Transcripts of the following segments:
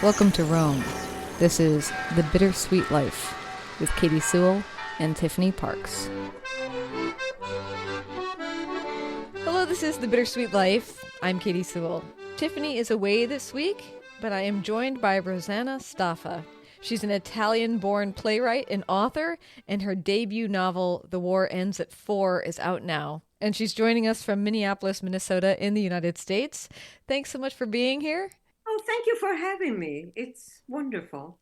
Welcome to Rome. This is The Bittersweet Life with Katie Sewell and Tiffany Parks. Hello, this is The Bittersweet Life. I'm Katie Sewell. Tiffany is away this week, but I am joined by Rosanna Staffa. She's an Italian-born playwright and author, and her debut novel, The War Ends at 4, is out now. And she's joining us from Minneapolis, Minnesota in the United States. Thanks so much for being here. Oh, thank you for having me. It's wonderful.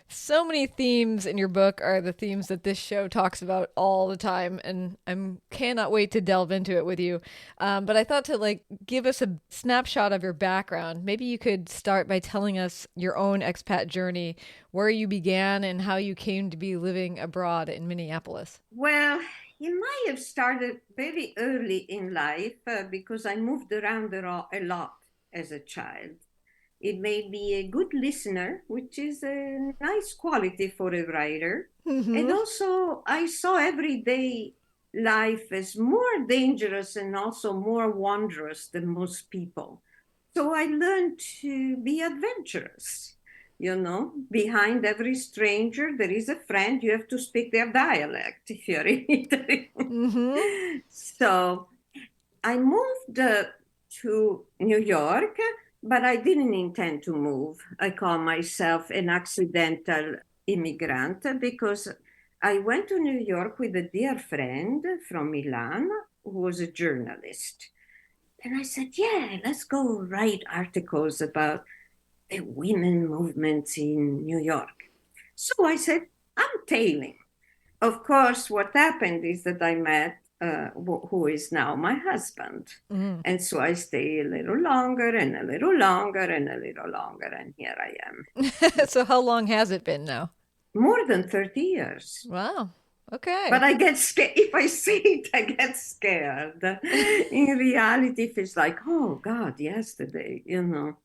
So many themes in your book are the themes that this show talks about all the time, and I cannot wait to delve into it with you. But I thought to give us a snapshot of your background. Maybe you could start by telling us your own expat journey, where you began, and how you came to be living abroad in Minneapolis. Well, you might have started very early in life because I moved around a lot as a child. It made me a good listener, which is a nice quality for a writer. And also, I saw everyday life as more dangerous and also more wondrous than most people. So I learned to be adventurous. You know, behind every stranger, there is a friend. You have to speak their dialect if you're in Italy. So I moved to New York, but I didn't intend to move. I call myself an accidental immigrant because I went to New York with a dear friend from Milan who was a journalist. And I said, yeah, let's go write articles about the women movements in New York. So I said, I'm tailing. Of course, what happened is that I met who is now my husband. And so I stay a little longer and a little longer and a little longer, and here I am. So how long has it been now? More than 30 years. Wow. Okay. But I get scared. If I say it, I get scared. In reality, it feels like, oh God, yesterday, you know.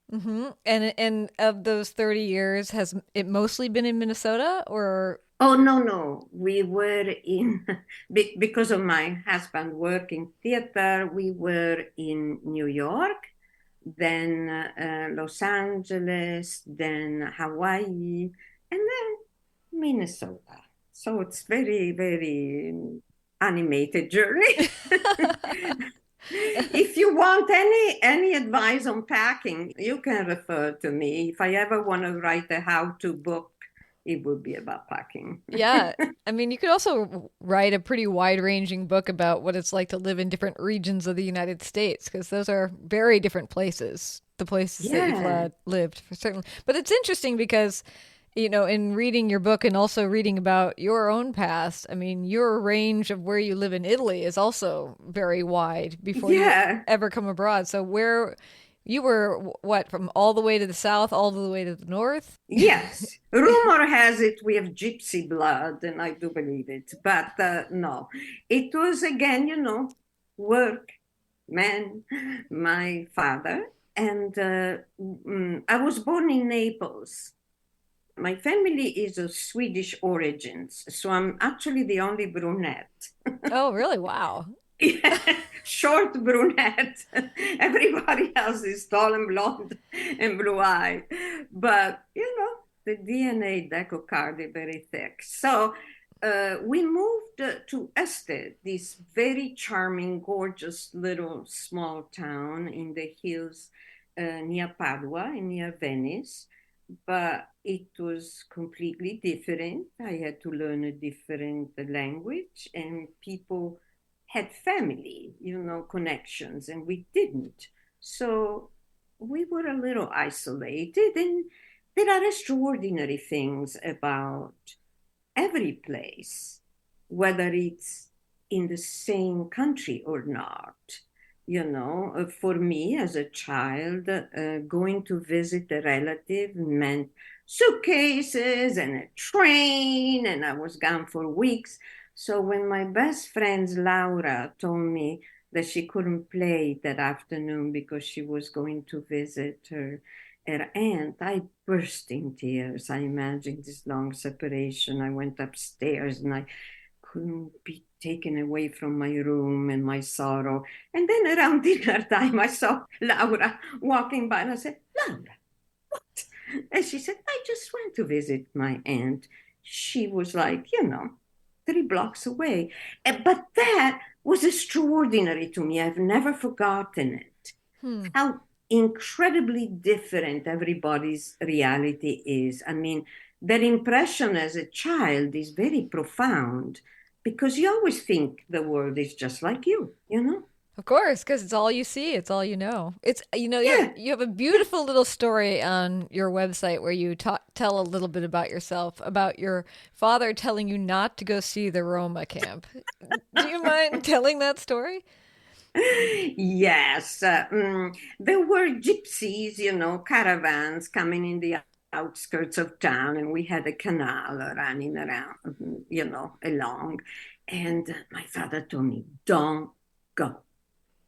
And of those 30 years, has it mostly been in Minnesota or? Oh, no, no. We were in, because of my husband working theater, we were in New York, then Los Angeles, then Hawaii, and then Minnesota. So it's very, very animated journey. If you want any advice on packing, you can refer to me. If I ever want to write a how-to book, it would be about packing. Yeah. I mean, you could also write a pretty wide-ranging book about what it's like to live in different regions of the United States, because those are very different places, the places that you've Yeah. lived for certain. But it's interesting because, in reading your book and also reading about your own past, I mean, your range of where you live in Italy is also very wide before you Yeah. ever come abroad. So where you were, what, from all the way to the south, all the way to the north? Yes. Rumor has it we have gypsy blood, and I do believe it. But no, it was again, work, man, my father. And I was born in Naples. My family is of Swedish origins, so I'm actually the only brunette. Oh, really? Wow. Yeah, short brunette. Everybody else is tall and blonde and blue-eyed. But, the DNA deco card is very thick. So we moved to Este, this very charming, gorgeous little small town in the hills near Padua and near Venice. But it was completely different. I had to learn a different language, and people had family, connections, and we didn't. So we were a little isolated, and there are extraordinary things about every place, whether it's in the same country or not. For me as a child, going to visit a relative meant suitcases and a train, and I was gone for weeks. So when my best friend Laura told me that she couldn't play that afternoon because she was going to visit her aunt, I burst in tears. I imagined this long separation. I went upstairs and I couldn't be taken away from my room and my sorrow. And then around dinner time, I saw Laura walking by and I said, Laura, what? And she said, I just went to visit my aunt. She was like, 3 blocks away. But that was extraordinary to me. I've never forgotten it. Hmm. How incredibly different everybody's reality is. I mean, that impression as a child is very profound because you always think the world is just like you. Of course, because it's all you see, it's all you know. It's Yeah, you have a yeah. beautiful little story on your website where you tell a little bit about yourself, about your father telling you not to go see the Roma camp. Do you mind telling that story? Yes, there were gypsies, caravans coming in the outskirts of town, and we had a canal running around, along. And my father told me, don't go,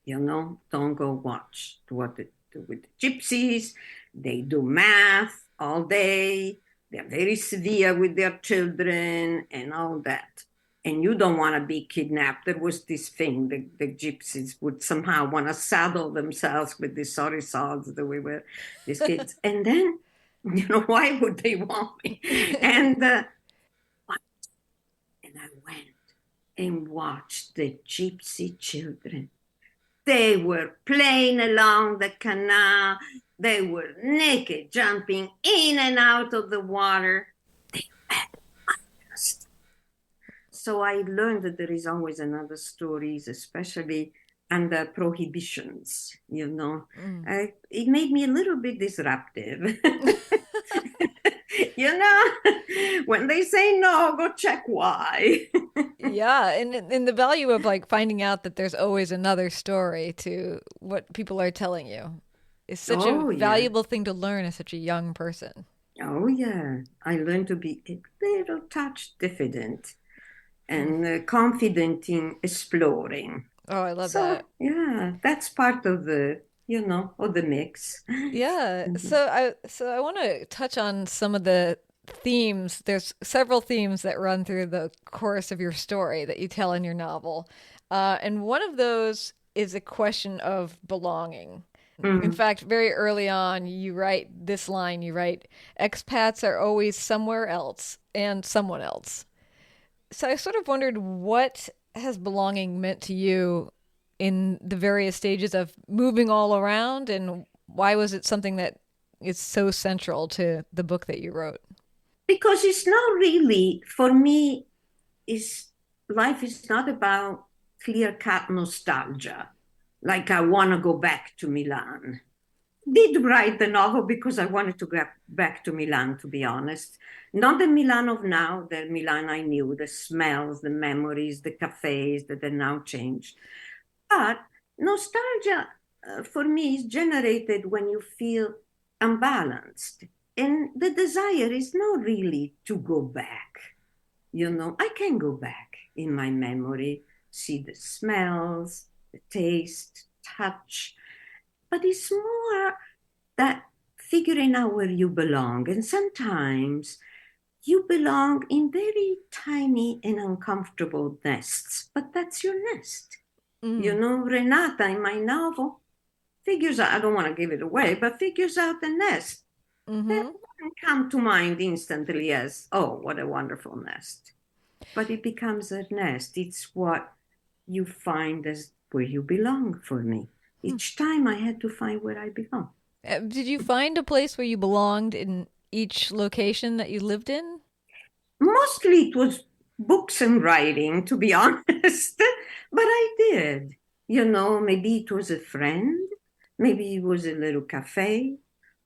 don't go watch what they do with the gypsies. They do math all day. They're very severe with their children and all that. And you don't want to be kidnapped. There was this thing, the gypsies would somehow want to saddle themselves with these sorry sods that we were, these kids. And then, why would they want me? And, and I went and watched the gypsy children. They were playing along the canal. They were naked, jumping in and out of the water. They had us. So I learned that there is always another stories, especially under prohibitions. Mm. It made me a little bit disruptive. you know, when they say no, go check why. Yeah, and the value of like finding out that there's always another story to what people are telling you is such a Oh, yeah. valuable thing to learn as such a young person. Oh, yeah. I learned to be a little touch diffident Mm. and confident in exploring. Oh, I love So, that. yeah, that's part of the mix. Yeah. Mhm. So I want to touch on some of the themes. There's several themes that run through the course of your story that you tell in your novel. And one of those is a question of belonging. In Mm. fact, very early on, you write this line, you write, expats are always somewhere else and someone else. So I sort of wondered what has belonging meant to you in the various stages of moving all around, and why was it something that is so central to the book that you wrote? Because it's not really, for me, is life is not about clear-cut nostalgia. Like I want to go back to Milan. Did write the novel because I wanted to get back to Milan, to be honest. Not the Milan of now, the Milan I knew, the smells, the memories, the cafes that are now changed. But nostalgia for me is generated when you feel unbalanced. And the desire is not really to go back. I can go back in my memory, see the smells, the taste, touch, but it's more that figuring out where you belong. And sometimes you belong in very tiny and uncomfortable nests, but that's your nest. Mm. Renata in my novel figures out, I don't want to give it away, but figures out the nest. That Mm-hmm. wouldn't come to mind instantly as, oh, what a wonderful nest. But it becomes a nest. It's what you find as where you belong for me. Each time I had to find where I belong. Did you find a place where you belonged in each location that you lived in? Mostly it was books and writing, to be honest, but I did. Maybe it was a friend, maybe it was a little cafe.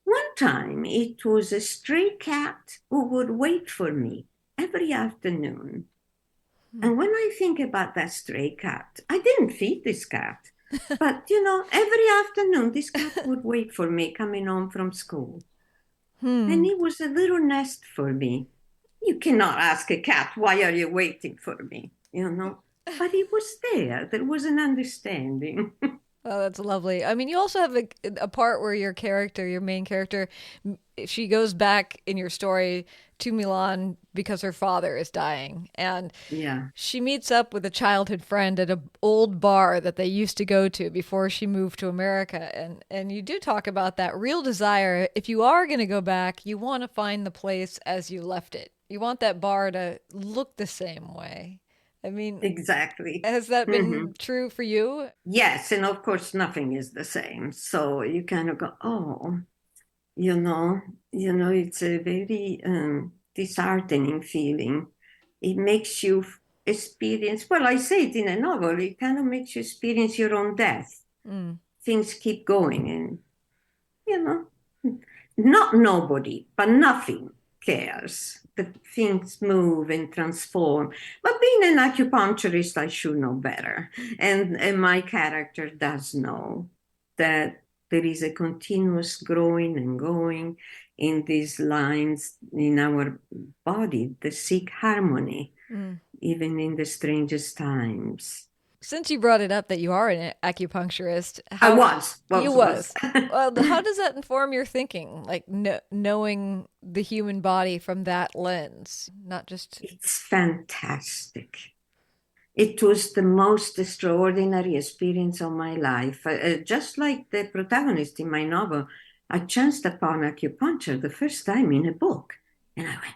One time it was a stray cat who would wait for me every afternoon. Hmm. And when I think about that stray cat, I didn't feed this cat. But, every afternoon this cat would wait for me coming home from school. And Hmm. it was a little nest for me. You cannot ask a cat, why are you waiting for me? But it was there. There was an understanding. Oh, that's lovely. I mean, you also have a part where your character, your main character, She goes back in your story to Milan because her father is dying. And Yeah, she meets up with a childhood friend at an old bar that they used to go to before she moved to America. And you do talk about that real desire. If you are going to go back, you want to find the place as you left it. You want that bar to look the same way. I mean, exactly. has that Hmm. been true for you? Yes, and of course, nothing is the same. So you kind of go, oh, you know, it's a very disheartening feeling. It makes you experience, well, I say it in a novel, it kind of makes you experience your own death. Mm. Things keep going, and, you know, not nobody, but nothing cares. The things move and transform. But being an acupuncturist, I should know better. And my character does know that there is a continuous growing and going in these lines in our body, the seek harmony, Mm. even in the strangest times. Since you brought it up that you are an acupuncturist, I how was, you was. was, well, how does that inform your thinking? Like knowing the human body from that lens, not just. It's fantastic. It was the most extraordinary experience of my life. Just like the protagonist in my novel, I chanced upon acupuncture the first time in a book. And I went,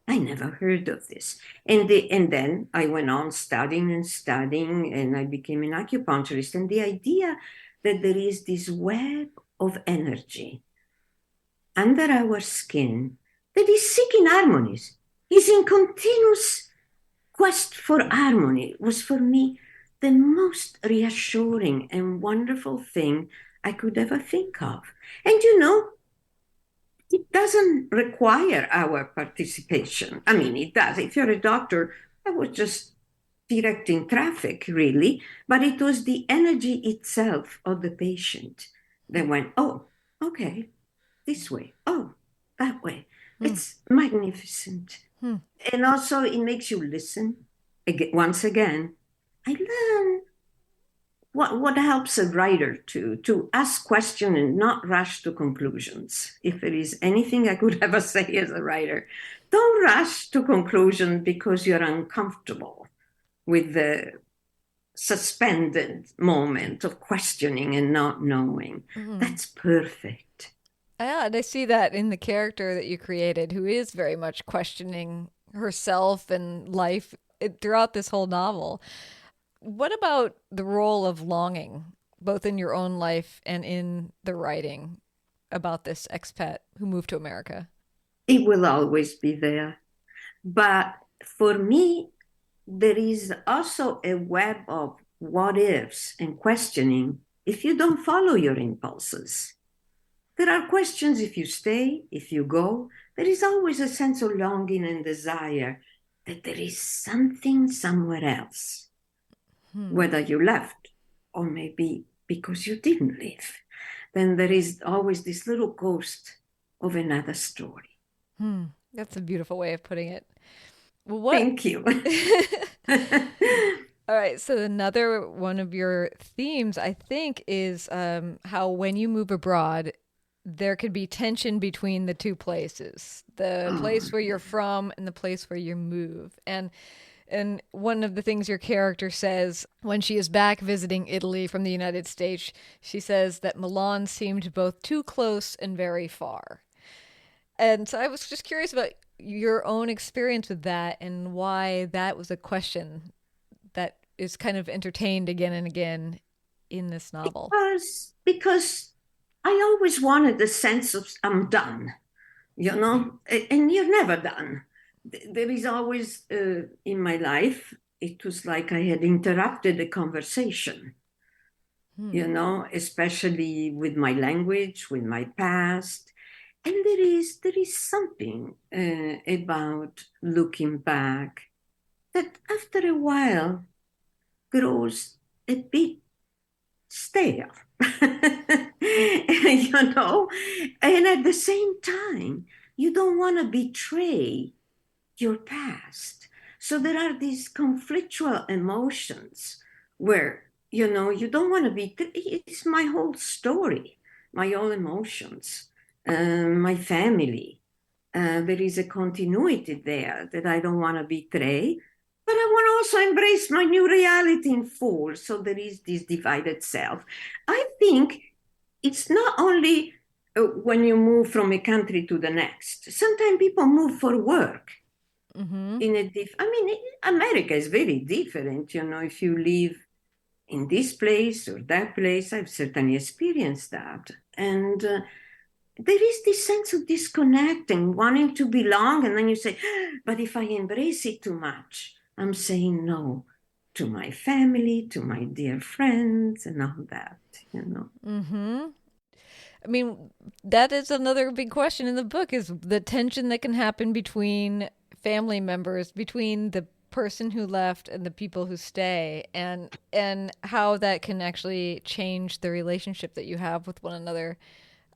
I never heard of this. And then I went on studying and studying, and I became an acupuncturist. And the idea that there is this web of energy under our skin that is seeking harmonies, is in continuous quest for harmony, was for me the most reassuring and wonderful thing I could ever think of. And it doesn't require our participation. I mean, it does. If you're a doctor, I was just directing traffic, really, but it was the energy itself of the patient that went, oh, okay, this way, oh, that way. Hmm. It's magnificent. Hmm. And also, it makes you listen. Once again, I learn what helps a writer to ask questions and not rush to conclusions. If there is anything I could ever say as a writer, don't rush to conclusion because you're uncomfortable with the suspended moment of questioning and not knowing. Hmm. That's perfect. Yeah, and I see that in the character that you created, who is very much questioning herself and life throughout this whole novel. What about the role of longing, both in your own life and in the writing about this expat who moved to America? It will always be there. But for me, there is also a web of what ifs and questioning if you don't follow your impulses. There are questions if you stay, if you go. There is always a sense of longing and desire that there is something somewhere else, Hmm. whether you left or maybe because you didn't leave. Then there is always this little ghost of another story. Hmm. That's a beautiful way of putting it. Well, what? Thank you. All right. So another one of your themes, I think, is how when you move abroad, there could be tension between the two places, the Oh, place where you're from and the place where you move. And one of the things your character says when she is back visiting Italy from the United States, she says that Milan seemed both too close and very far. And so I was just curious about your own experience with that and why that was a question that is kind of entertained again and again in this novel. because I always wanted the sense of I'm done, and you're never done. There is always in my life, it was like I had interrupted a conversation, Hmm. especially with my language, with my past. And there is something about looking back that after a while grows a bit stale. you know and at the same time you don't want to betray your past, so there are these conflictual emotions where you don't want to be. It's my whole story, my whole emotions, my family. There is a continuity there that I don't want to betray, but I want to also embrace my new reality in full. So there is this divided self. I think it's not only when you move from a country to the next. Sometimes people move for work Mm-hmm. in a I mean, America is very different. If you live in this place or that place, I've certainly experienced that. And there is this sense of disconnecting, wanting to belong, and then you say, but if I embrace it too much, I'm saying no to my family, to my dear friends, and all that. Mm-hmm. I mean, that is another big question in the book is the tension that can happen between family members, between the person who left and the people who stay, and how that can actually change the relationship that you have with one another.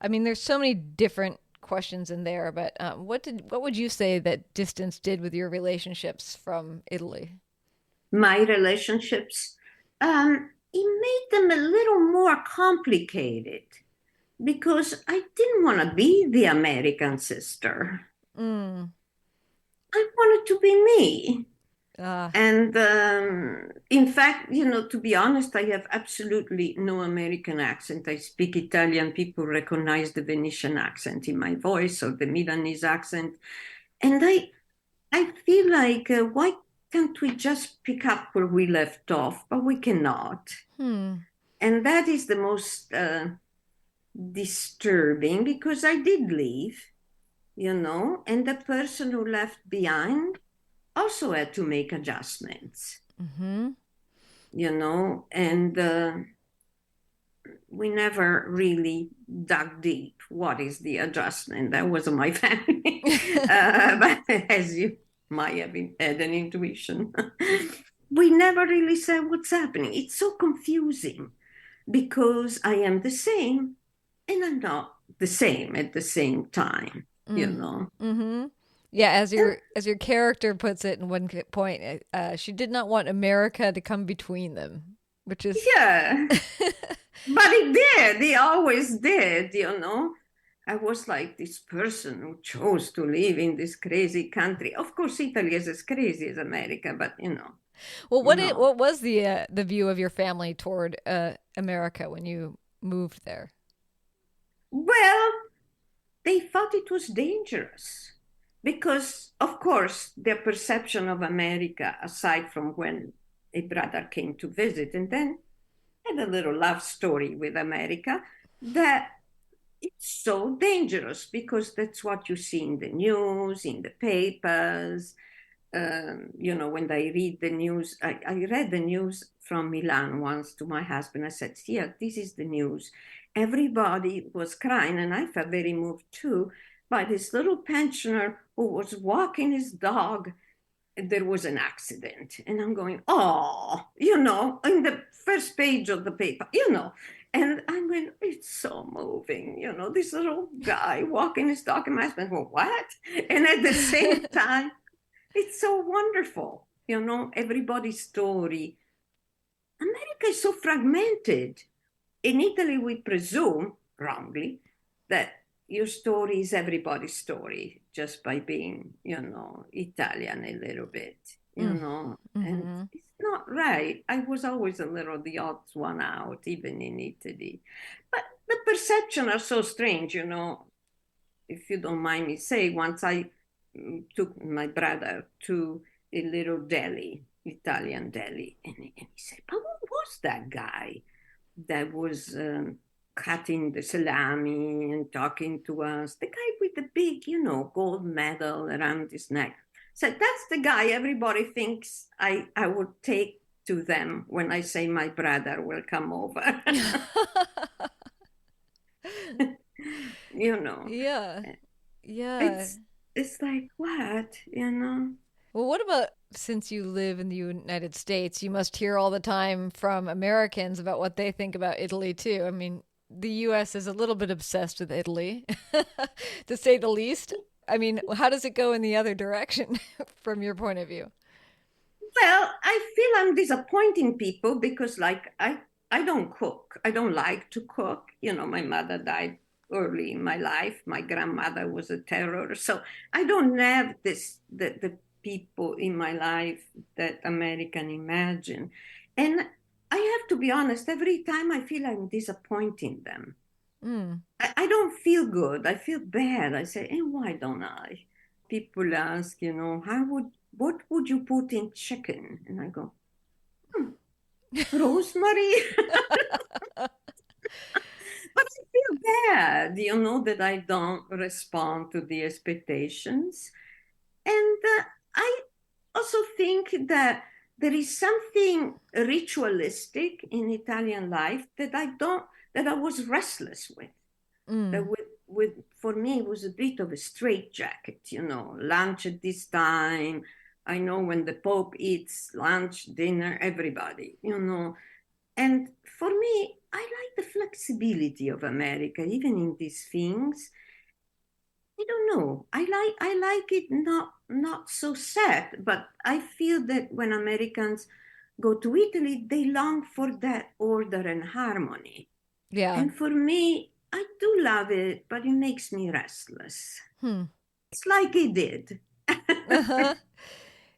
I mean, there's so many different questions in there, but what would you say that distance did with your relationships from Italy? My relationships, it made them a little more complicated because I didn't want to be the American sister. Mm. I wanted to be me. Ah. And in fact, to be honest, I have absolutely no American accent. I speak Italian. People recognize the Venetian accent in my voice or the Milanese accent. And I feel like, why can't we just pick up where we left off? But we cannot. Hmm. And that is the most disturbing because I did leave, and the person who left behind also had to make adjustments, Mm-hmm. and we never really dug deep. What is the adjustment? That wasn't my family, but as you might have had an intuition, we never really said what's happening. It's so confusing because I am the same and I'm not the same at the same time, you Mm. know. Mm-hmm. Yeah, And as your character puts it in one point, she did not want America to come between them, which is yeah, but it did. It always did. I was like this person who chose to live in this crazy country. Of course, Italy is as crazy as America, but well. no. What was the view of your family toward America when you moved there? Well, they thought it was dangerous because, of course, their perception of America, aside from when a brother came to visit and then had a little love story with America, that it's so dangerous because that's what you see in the news, in the papers. When I read the news, I read the news from Milan once to my husband. I said, "Yeah, this is the news." Everybody was crying, and I felt very moved too by this little pensioner who was walking his dog. There was an accident, and I'm going, "Oh, in the first page of the paper. And I'm going, it's so moving, this little guy walking his dog, and my husband, well, what? And at the same time, it's so wonderful, everybody's story. America is so fragmented. In Italy, we presume, wrongly, that your story is everybody's story just by being, Italian a little Mm. bit. And Mm-hmm. it's not right. I was always a little the odd one out, even in Italy. But the perception are so strange. If you don't mind me say, once I took my brother to a little deli, Italian deli, and he said, "But who was that guy that was cutting the salami and talking to us? The guy with the big, gold medal around his neck." Said, "That's the guy everybody thinks I would take to them when I say my brother will come over." you know, Yeah. Yeah. it's it's like what? Well, what about since you live in the United States, you must hear all the time from Americans about what they think about Italy too. I mean, the US is a little bit obsessed with Italy, to say the least. I mean, how does it go in the other direction from your point of view? Well, I feel I'm disappointing people because, like, I don't cook. I don't like to cook. My mother died early in my life. My grandmother was a terror. So I don't have the people in my life that American imagine. And I have to be honest, every time I feel I'm disappointing them. Mm. I don't feel good. I feel bad. I say, and why don't I? People ask, what would you put in chicken? And I go, hmm, rosemary. But I feel bad, that I don't respond to the expectations. And I also think that there is something ritualistic in Italian life that I was restless with. That Mm. for me it was a bit of a straitjacket, lunch at this time. I know when the Pope eats lunch, dinner, everybody, And for me, I like the flexibility of America, even in these things. I don't know. I like it not so set, but I feel that when Americans go to Italy, they long for that order and harmony. Yeah. And for me, I do love it, but it makes me restless. Hmm. It's like it did. Uh-huh.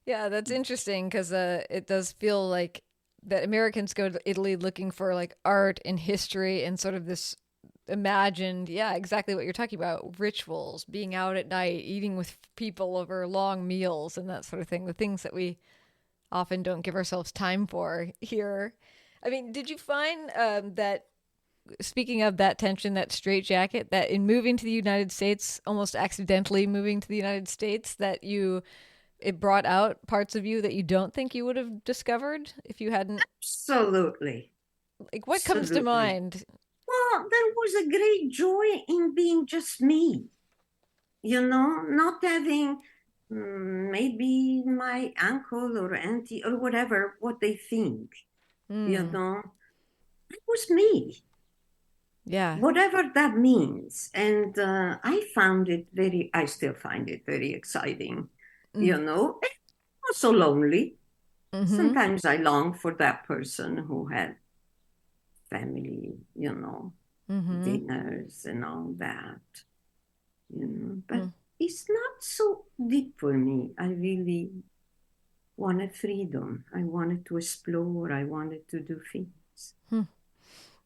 Yeah, that's interesting because it does feel like that Americans go to Italy looking for like art and history and sort of this imagined, yeah, exactly what you're talking about, rituals, being out at night, eating with people over long meals and that sort of thing, the things that we often don't give ourselves time for here. I mean, did you find that speaking of that tension, that straitjacket, that in moving to the United States, almost accidentally moving to the United States, that you it brought out parts of you that you don't think you would have discovered if you hadn't? Absolutely. Like, what comes to Absolutely. mind? Well, there was a great joy in being just me, not having maybe my uncle or auntie or whatever, what they think, you Hmm. know. It was me, Yeah. whatever that means. And I still find it very exciting, Mm. and also lonely. Mm-hmm. Sometimes I long for that person who had family, Mm-hmm. dinners and all that, but Mm. it's not so deep for me. I really wanted freedom. I wanted to explore. I wanted to do things. Hmm.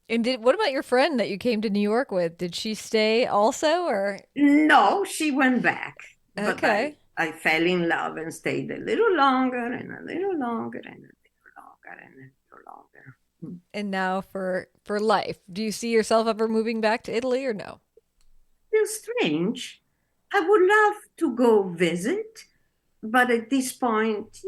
And did what about your friend that you came to New York with? Did she stay also, or No, she went back, but I, okay? I fell in love and stayed a little longer and a little longer and a little longer and a little longer. Hmm. And now for life, do you see yourself ever moving back to Italy or no? Feels strange. I would love to go visit, but at this point,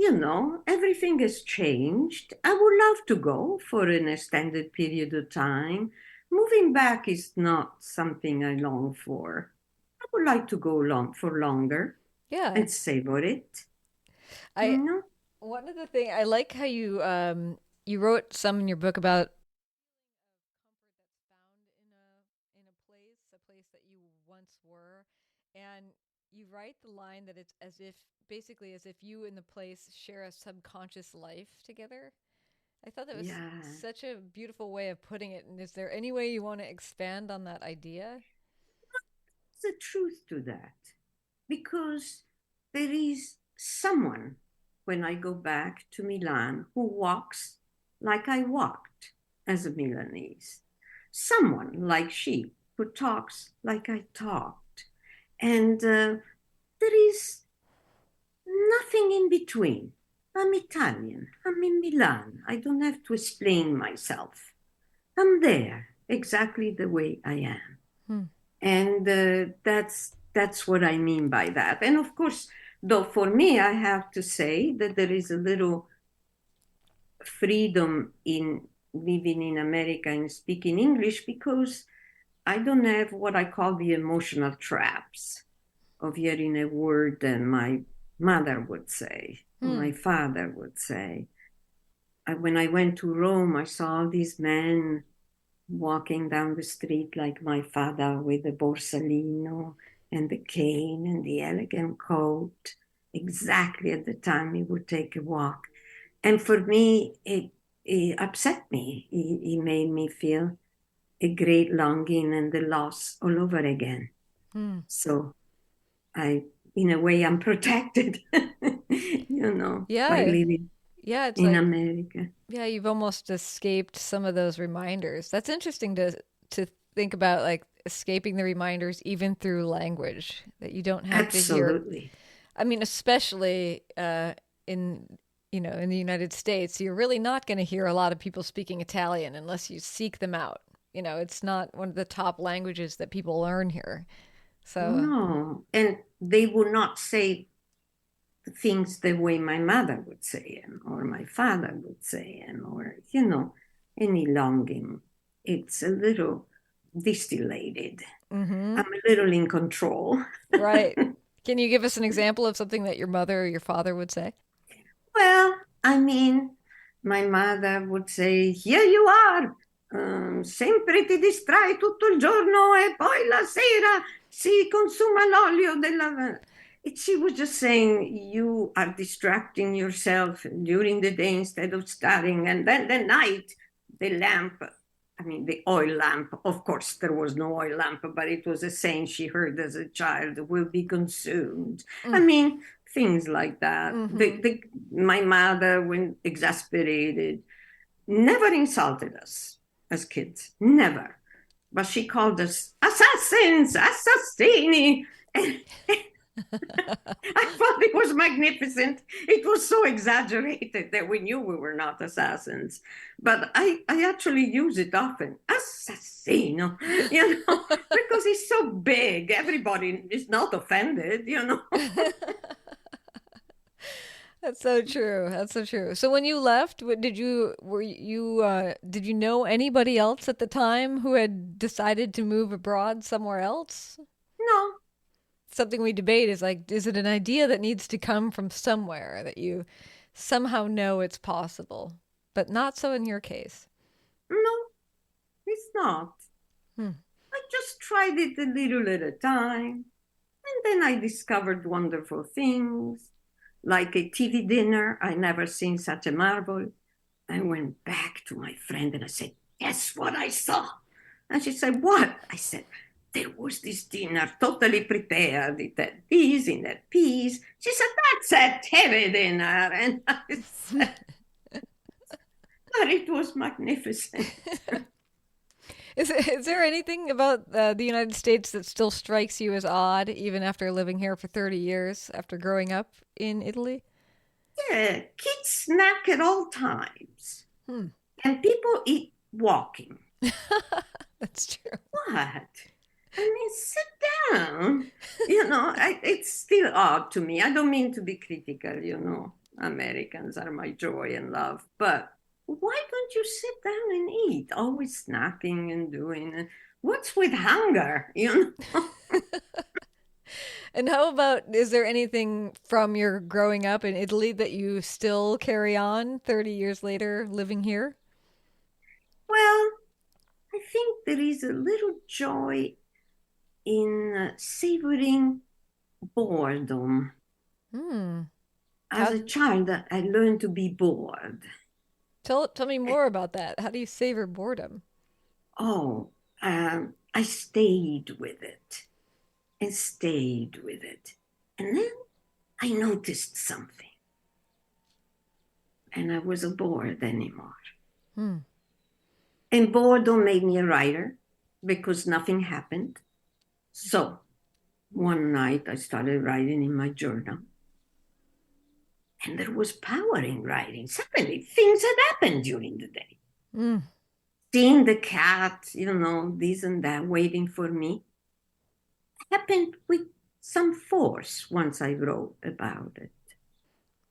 everything has changed. I would love to go for an extended period of time. Moving back is not something I long for. I would like to go for longer Yeah. and savor it. I You know? One of the thing I like how you wrote some in your book about comfort that's found in a place that you once were, and you write the line that it's as if basically as if you and the place share a subconscious life together. I thought that was Yeah. such a beautiful way of putting it. And is there any way you want to expand on that idea? There's a truth to that because there is someone when I go back to Milan who walks like I walked as a Milanese, someone like she who talks like I talked. And there is nothing in between. I'm Italian. I'm in Milan. I don't have to explain myself. I'm there exactly the way I am. Hmm. And that's what I mean by that. And of course, though for me, I have to say that there is a little freedom in living in America and speaking English because I don't have what I call the emotional traps of hearing a word that my mother would say, or Hmm. my father would say. When I went to Rome, I saw all these men walking down the street like my father with the borsalino and the cane and the elegant coat, exactly at the time he would take a walk. And for me, it upset me. It made me feel a great longing and the loss all over again. Hmm. So I, in a way, I'm protected, by Yeah. living Yeah, it's in like America. yeah, you've almost escaped some of those reminders. That's interesting to think about, like escaping the reminders even through language, that you don't have to hear. Absolutely. I mean, especially in in the United States, you're really not going to hear a lot of people speaking Italian unless you seek them out. It's not one of the top languages that people learn here. So, No, and they would not say things the way my mother would say them or my father would say them or, any longing. It's a little distillated. mm-hmm. I'm a little in control. Right. Can you give us an example of something that your mother or your father would say? Well, I mean, my mother would say, Here you are, sempre ti distrai tutto il giorno e poi la sera si consuma l'olio della... She was just saying, You are distracting yourself during the day instead of studying. And then the night, the lamp, I mean, the oil lamp, of course, there was no oil lamp, but it was a saying she heard as a child, will be consumed. I Mm. mean, things like that. Mm-hmm. My mother, when exasperated, never insulted us as kids, never. But she called us assassins, assassini. I thought it was magnificent. It was so exaggerated that we knew we were not assassins. But I actually use it often. Assassino, because it's so big. Everybody is not offended. That's so true. That's so true. So when you left, did you know anybody else at the time who had decided to move abroad somewhere else? No, Something we debate is like, is it an idea that needs to come from somewhere that you somehow know it's possible, but not so in your case? no, it's not. Hmm. I just tried it a little at a time. And then I discovered wonderful things, like a TV dinner. I never seen such a marvel. I went back to my friend and I said, Guess what I saw? And she said, What? I said, There was this dinner totally prepared. It had this and that peas. She said, That's a TV dinner. And I said, But it was magnificent. Is there anything about the United States that still strikes you as odd, even after living here for 30 years, after growing up in Italy? Yeah, kids snack at all times. Hmm. And people eat walking. That's true. What? I mean, sit down. It's still odd to me. I don't mean to be critical. Americans are my joy and love. But why don't you sit down and eat? Always snacking and doing. What's with hunger? And how about, is there anything from your growing up in Italy that you still carry on 30 years later living here? Well, I think there is a little joy in savoring boredom. Hmm. As How, a child, I learned to be bored. tell me more about that. How do you savor boredom? Oh, I stayed with it and stayed with it. And then I noticed something and I wasn't bored anymore. Hmm. And boredom made me a writer because nothing happened. So one night I started writing in my journal. And there was power in writing. Suddenly things had happened during the day. Hmm. Seeing the cat, this and that, waiting for me, happened with some force once I wrote about it.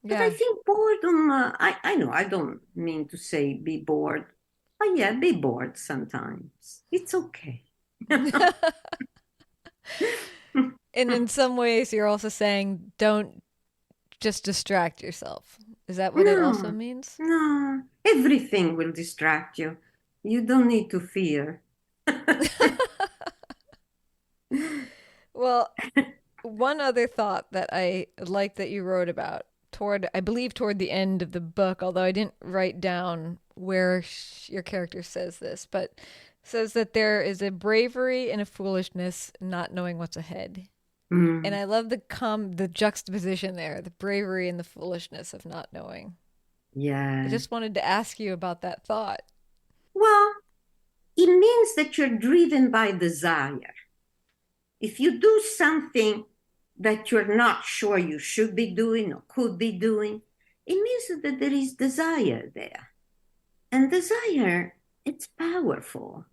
But I Yeah. think boredom, I know I don't mean to say be bored, but yeah, be bored sometimes. It's okay. And in some ways, you're also saying don't just distract yourself. Is that what it also No, means? no, everything will distract you. You don't need to fear. Well, one other thought that I like that you wrote about I believe toward the end of the book, although I didn't write down where your character says this, but says that there is a bravery and a foolishness not knowing what's ahead. And Mm, I love the juxtaposition there, the bravery and the foolishness of not knowing. I yeah. just wanted to ask you about that thought. Well, it means that you're driven by desire. If you do something that you're not sure you should be doing or could be doing, it means that there is desire there. And desire, it's powerful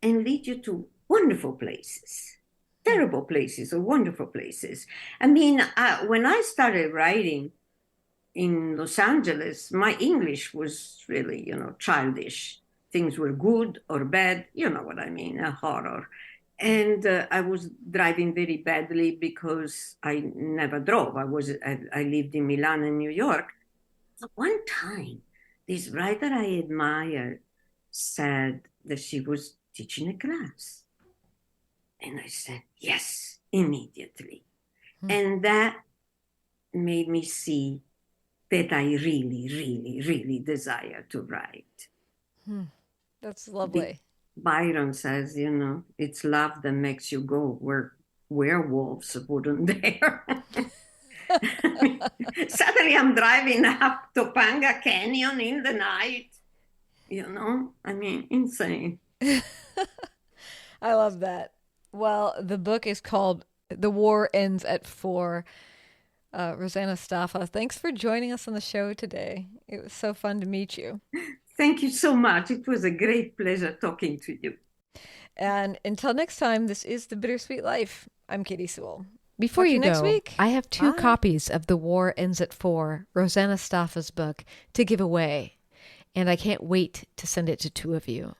and leads you to wonderful places, terrible places or wonderful places. I mean, when I started writing in Los Angeles, my English was really, childish. Things were good or bad, you know what I mean, a horror. And I was driving very badly because I never drove. I lived in Milan and New York. But one time, this writer I admired said that she was teaching a class. And I said, yes, immediately. And that made me see that I really, really, really desire to write. That's lovely. Byron says, it's love that makes you go where werewolves wouldn't dare. Suddenly I'm driving up Topanga Canyon in the night, insane. I love that. Well, the book is called The War Ends at Four. Rosanna Staffa, thanks for joining us on the show today. It was so fun to meet you. Thank you so much. It was a great pleasure talking to you. And until next time, this is The Bittersweet Life. I'm Katie Sewell. Before Talk to you next go, week. I have 2 Bye. copies of The War Ends at Four, Rosanna Staffa's book, to give away, and I can't wait to send it to 2 of you.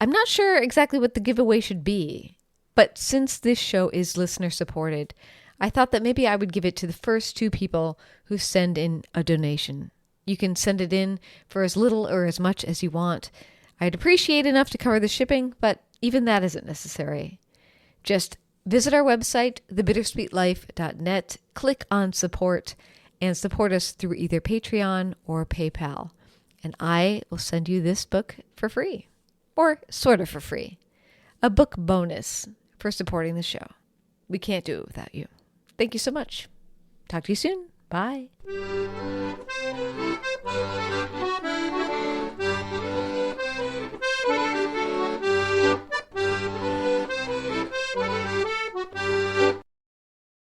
I'm not sure exactly what the giveaway should be, but since this show is listener supported, I thought that maybe I would give it to the first 2 people who send in a donation. You can send it in for as little or as much as you want. I'd appreciate enough to cover the shipping, but even that isn't necessary. Just visit our website, thebittersweetlife.net, click on support, and support us through either Patreon or PayPal. And I will send you this book for free, or sort of for free. A book bonus for supporting the show. We can't do it without you. Thank you so much. Talk to you soon. Bye.